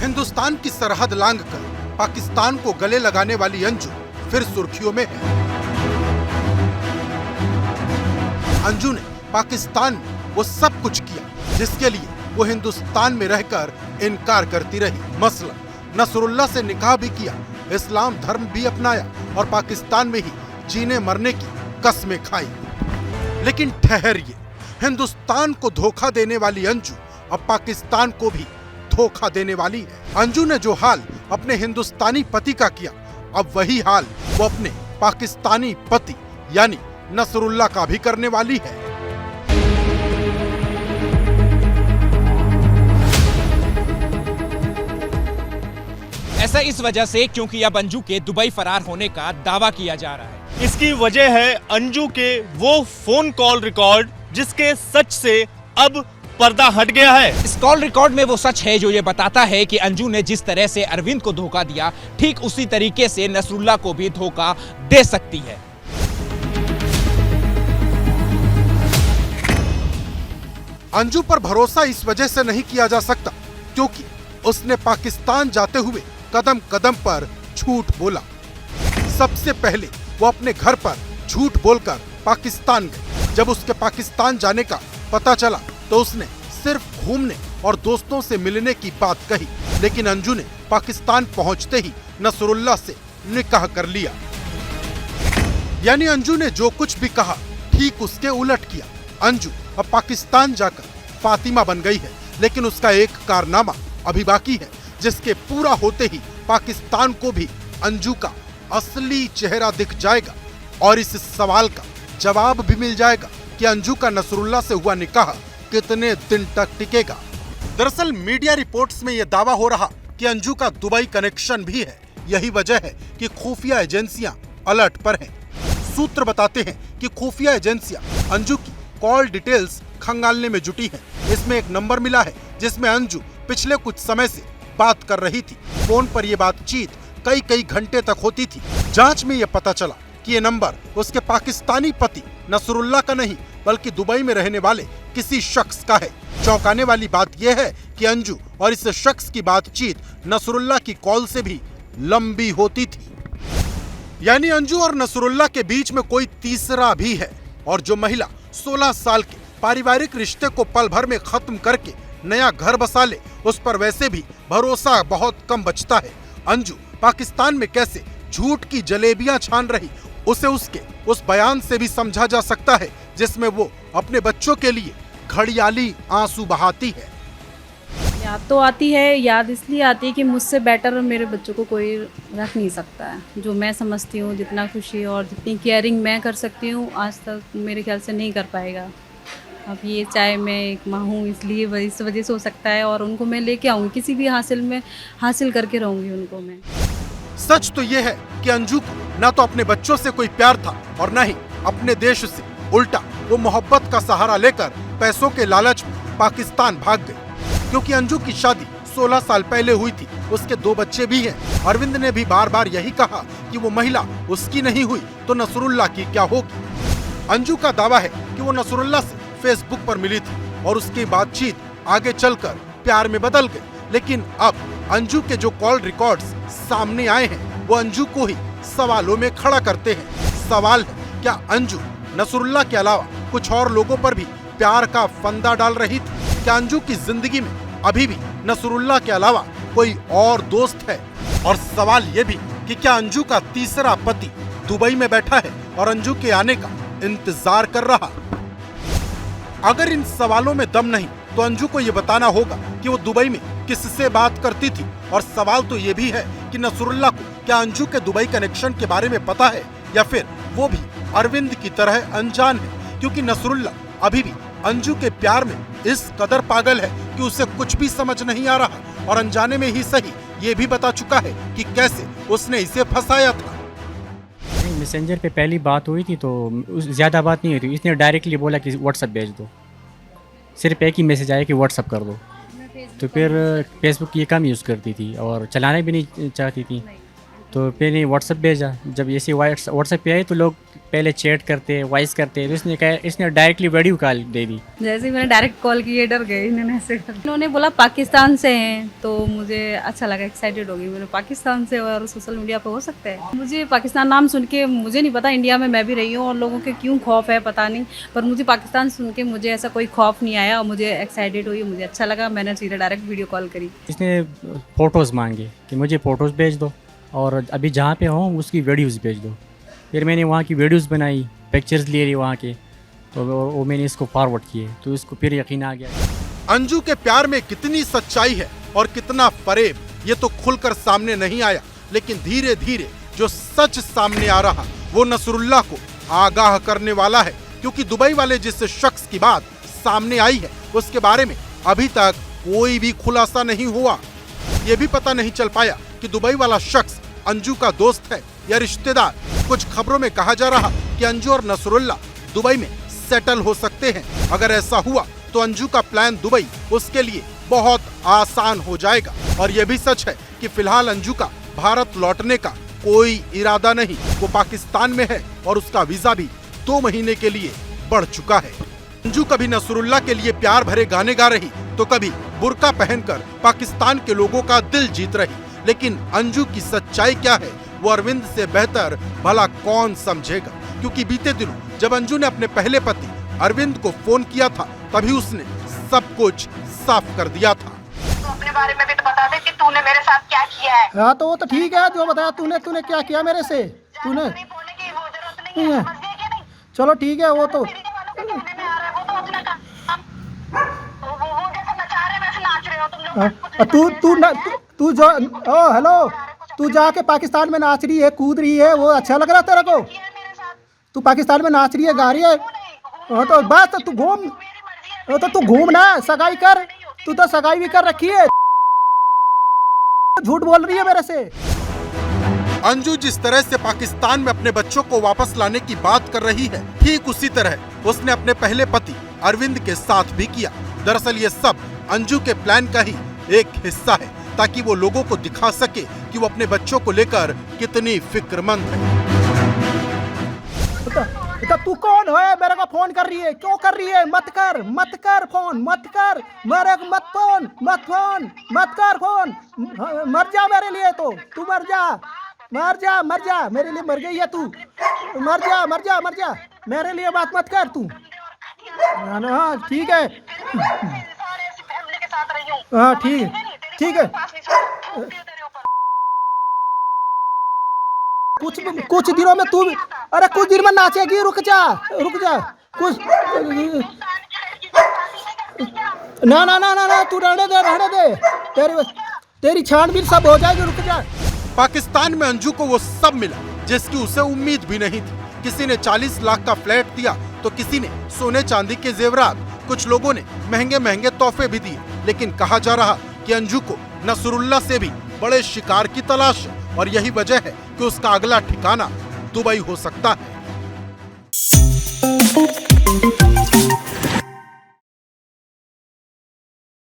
हिंदुस्तान की सरहद लांघकर पाकिस्तान को गले लगाने वाली अंजू फिर सुर्खियों में है। अंजू ने पाकिस्तान में वो सब कुछ किया जिसके लिए वो हिंदुस्तान में रहकर इनकार करती रही। मसलन नसरुल्लाह से निकाह भी किया, इस्लाम धर्म भी अपनाया और पाकिस्तान में ही जीने मरने की कस्में खाई। लेकिन ठहरिए, हिंदुस्तान को धोखा देने वाली अंजू अब पाकिस्तान को भी धोखा देने वाली है। अंजू ने जो हाल अपने हिंदुस्तानी पति का किया, अब वही हाल वो अपने पाकिस्तानी पति यानी नसरुल्लाह का भी करने वाली है। ऐसा इस वजह से क्योंकि अब अंजू के दुबई फरार होने का दावा किया जा रहा है। इसकी वजह है अंजू के वो फोन कॉल रिकॉर्ड जिसके सच से अब पर्दा हट गया है। इस कॉल रिकॉर्ड में वो सच है जो ये बताता है कि अंजू ने जिस तरह से अरविंद को धोखा दिया, ठीक उसी तरीके से नसरुल्लाह को भी धोखा दे सकती है। अंजू पर भरोसा इस वजह से नहीं किया जा सकता क्योंकि उसने पाकिस्तान जाते हुए कदम कदम पर झूठ बोला। सबसे पहले वो अपने घर पर झूठ बोलकर पाकिस्तान गए। जब उसके पाकिस्तान जाने का पता चला तो उसने सिर्फ घूमने और दोस्तों से मिलने की बात कही, लेकिन अंजू ने पाकिस्तान पहुंचते ही नसरुल्लाह से निकाह कर लिया। यानी अंजू ने जो कुछ भी कहा ठीक उसके उलट किया। अंजू अब पाकिस्तान जाकर फातिमा बन गई है, लेकिन उसका एक कारनामा अभी बाकी है जिसके पूरा होते ही पाकिस्तान को भी अंजू का असली चेहरा दिख जाएगा और इस सवाल का जवाब भी मिल जाएगा कि अंजू का नसरुल्लाह से हुआ निकाह कितने दिन तक टिकेगा। दरअसल मीडिया रिपोर्ट्स में यह दावा हो रहा कि अंजू का दुबई कनेक्शन भी है। यही वजह है कि खुफिया एजेंसियां अलर्ट पर हैं। सूत्र बताते हैं कि खुफिया एजेंसियां अंजू की कॉल डिटेल्स खंगालने में जुटी हैं। इसमें एक नंबर मिला है जिसमें अंजू पिछले कुछ समय से बात कर रही थी। फोन पर यह बातचीत कई घंटे तक होती थी। जांच में यह पता चला कि ये नंबर उसके पाकिस्तानी पति नसरुल्लाह का नहीं बल्कि दुबई में रहने वाले किसी शख्स का है। चौंकाने वाली बात यह है कि अंजू और इस शख्स की बातचीत नसरुल्लाह की कॉल से भी लंबी होती थी। यानी अंजू और नसरुल्लाह के बीच में कोई तीसरा भी है और जो महिला 16 साल के पारिवारिक रिश्ते को पल भर में खत्म करके नया घर बसा ले, उस पर वैसे भी भरोसा बहुत कम बचता है। अंजू पाकिस्तान में कैसे झूठ की जलेबियां छान रही, उसे उसके उस बयान से भी समझा जा सकता है जिसमें वो अपने बच्चों के लिए घड़ियाली आंसू बहाती है। याद तो आती है, याद इसलिए आती है कि मुझसे बेटर मेरे बच्चों को कोई रख नहीं सकता है। जो मैं समझती हूँ, जितना खुशी और जितनी केयरिंग मैं कर सकती हूँ आज तक मेरे ख्याल से नहीं कर पाएगा। अब ये चाहे मैं एक माँ हूँ इसलिए इस वजह से हो सकता है, और उनको मैं लेके आऊँगी किसी भी हासिल करके रहूँगी उनको मैं। सच तो ये है कि अंजू को ना तो अपने बच्चों से कोई प्यार था और न ही अपने देश से। उल्टा वो मोहब्बत का सहारा लेकर पैसों के लालच में पाकिस्तान भाग गई। क्योंकि अंजू की शादी 16 साल पहले हुई थी, उसके 2 बच्चे भी हैं। अरविंद ने भी बार बार यही कहा कि वो महिला उसकी नहीं हुई तो नसरुल्लाह की क्या होगी। अंजू का दावा है कि वो नसरुल्लाह से फेसबुक पर मिली थी और उसकी बातचीत आगे चलकर प्यार में बदल गई। लेकिन अब अंजू के जो कॉल रिकॉर्ड्स सामने आए हैं वो अंजू को ही सवालों में खड़ा करते हैं। सवाल है, क्या अंजू नसरुल्लाह के अलावा कुछ और लोगों पर भी प्यार का फंदा डाल रही थी? क्या अंजू की जिंदगी में अभी भी नसरुल्लाह के अलावा कोई और दोस्त है? और सवाल ये भी कि क्या अंजू का तीसरा पति दुबई में बैठा है और अंजू के आने का इंतजार कर रहा? अगर इन सवालों में दम नहीं तो अंजू को ये बताना होगा कि वो दुबई में किससे बात करती थी। और सवाल तो ये भी है कि नसरुल्लाह को क्या अंजू के दुबई कनेक्शन के बारे में पता है या फिर वो भी अरविंद की तरह अनजान है। क्योंकि नसरुल्लाह अभी भी अंजू के प्यार में इस कदर पागल है कि उसे कुछ भी समझ नहीं आ रहा और अनजाने में ही सही ये भी बता चुका है कि कैसे उसने इसे फंसाया था। मैसेंजर पे पहली बात हुई थी तो ज़्यादा बात नहीं हुई थी। इसने डायरेक्टली बोला कि व्हाट्सएप भेज दो, सिर्फ एक ही मैसेज आया कि व्हाट्सएप कर दो। तो फिर फेसबुक ये कम यूज़ करती थी और चलाना भी नहीं चाहती थी। तो मैंने व्हाट्सएप भेजा। जब ऐसे व्हाट्सएप पे आए तो लोग पहले चैट करते, वॉइस करते, तो इसने डायरेक्टली वीडियो कॉल दे दी। जैसे ही मैंने डायरेक्ट कॉल की, ये डर गए, इन्होंने ऐसे कर, इन्होंने बोला पाकिस्तान से हैं, तो मुझे अच्छा लगा, एक्साइटेड हो गई। मैंने पाकिस्तान से और सोशल मीडिया पे हो सकता है। मुझे पाकिस्तान नाम सुन के, मुझे नहीं पता, इंडिया में मैं भी रही हूँ और लोगों के क्यों खौफ है पता नहीं, पर मुझे पाकिस्तान सुन के मुझे ऐसा कोई खौफ नहीं आया और मुझे एक्साइटेड हुई, मुझे अच्छा लगा। मैंने सीधे डायरेक्ट वीडियो कॉल करी। इसने फ़ोटोज़ मांगे कि मुझे फ़ोटोज़ भेज दो और अभी जहाँ पे हूँ उसकी वीडियोज़ भेज दो। फिर मैंने वहाँ की वीडियोज़ बनाई, पिक्चर्स ले रही वहाँ के, तो वो मैंने इसको फॉरवर्ड किए, तो इसको फिर यकीन आ गया। अंजू के प्यार में कितनी सच्चाई है और कितना फरेब, ये तो खुलकर सामने नहीं आया, लेकिन धीरे धीरे जो सच सामने आ रहा वो नसरुल्लाह को आगाह करने वाला है, क्योंकि दुबई वाले जिस शख्स की बात सामने आई है उसके बारे में अभी तक कोई भी खुलासा नहीं हुआ। ये भी पता नहीं चल पाया कि दुबई वाला शख्स अंजू का दोस्त है या रिश्तेदार। कुछ खबरों में कहा जा रहा कि अंजू और नसरुल्लाह दुबई में सेटल हो सकते हैं। अगर ऐसा हुआ तो अंजू का प्लान दुबई उसके लिए बहुत आसान हो जाएगा। और यह भी सच है कि फिलहाल अंजू का भारत लौटने का कोई इरादा नहीं, वो पाकिस्तान में है और उसका वीजा भी 2 महीने के लिए बढ़ चुका है। अंजू कभी नसरुल्लाह के लिए प्यार भरे गाने गा रही तो कभी बुर्का पहनकर पाकिस्तान के लोगों का दिल जीत रही, लेकिन अंजू की सच्चाई क्या है वो अरविंद से बेहतर भला कौन समझेगा। क्योंकि बीते दिनों जब अंजू ने अपने पहले पति अरविंद को फोन किया था तभी उसने सब कुछ साफ कर दिया था। तो अपने बारे में भी तो बता दे कि तूने मेरे साथ क्या किया है। हाँ तो वो तो ठीक है, जो बताया तूने क्या किया मेरे से, तूने नहीं बोलने की वो जरूरत नहीं है, समझ गए कि नहीं। चलो ठीक है, वो तो मेरे वालों के कहने में आ रहा है, वो तो अपना काम, वो जैसा नचा रहे वैसे नाच रहे हो तुम लोग। तू जो हेलो, तू जाके पाकिस्तान में नाच रही है, कूद रही है, वो अच्छा लग रहा है तेरे को? तू पाकिस्तान में नाच रही है, गा रही है, तो बस तू घूम, तो तू घूम ना, सगाई कर, तू तो सगाई भी कर रखी है, झूठ बोल रही है मेरे से। अंजू जिस तरह से पाकिस्तान में अपने बच्चों को वापस लाने की बात कर रही है, ठीक उसी तरह उसने अपने पहले पति अरविंद के साथ भी किया। दरअसल ये सब अंजू के प्लान का ही एक हिस्सा है, ताकि वो लोगों को दिखा सके कि वो अपने बच्चों को लेकर कितनी फिक्रमंद है। तो तू कौन है, मेरे को फोन कर रही है, क्यों कर रही है? मत कर फोन, मत कर मेरे को, मत कर फोन, मर जा मेरे लिए, तो तू मर जा मेरे लिए, मर गई है तू, मर जा मेरे लिए बात मत कर तू। हाँ ठीक है, हाँ ठीक है। कुछ दिनों में तू, अरे कुछ दिन में नाचेगी, रुक जा कुछ, ना तू रहने दे, तेरी छानबीन सब हो जाएगी, रुक जा। पाकिस्तान में अंजू को वो सब मिला जिसकी उसे उम्मीद भी नहीं थी। किसी ने 40 लाख का फ्लैट दिया तो किसी ने सोने चांदी के जेवरात, कुछ लोगों ने महंगे तोहफे भी दिए, लेकिन कहा जा रहा कि अंजू को नसरुल्लाह से भी बड़े शिकार की तलाश है और यही वजह है कि उसका अगला ठिकाना दुबई हो सकता है।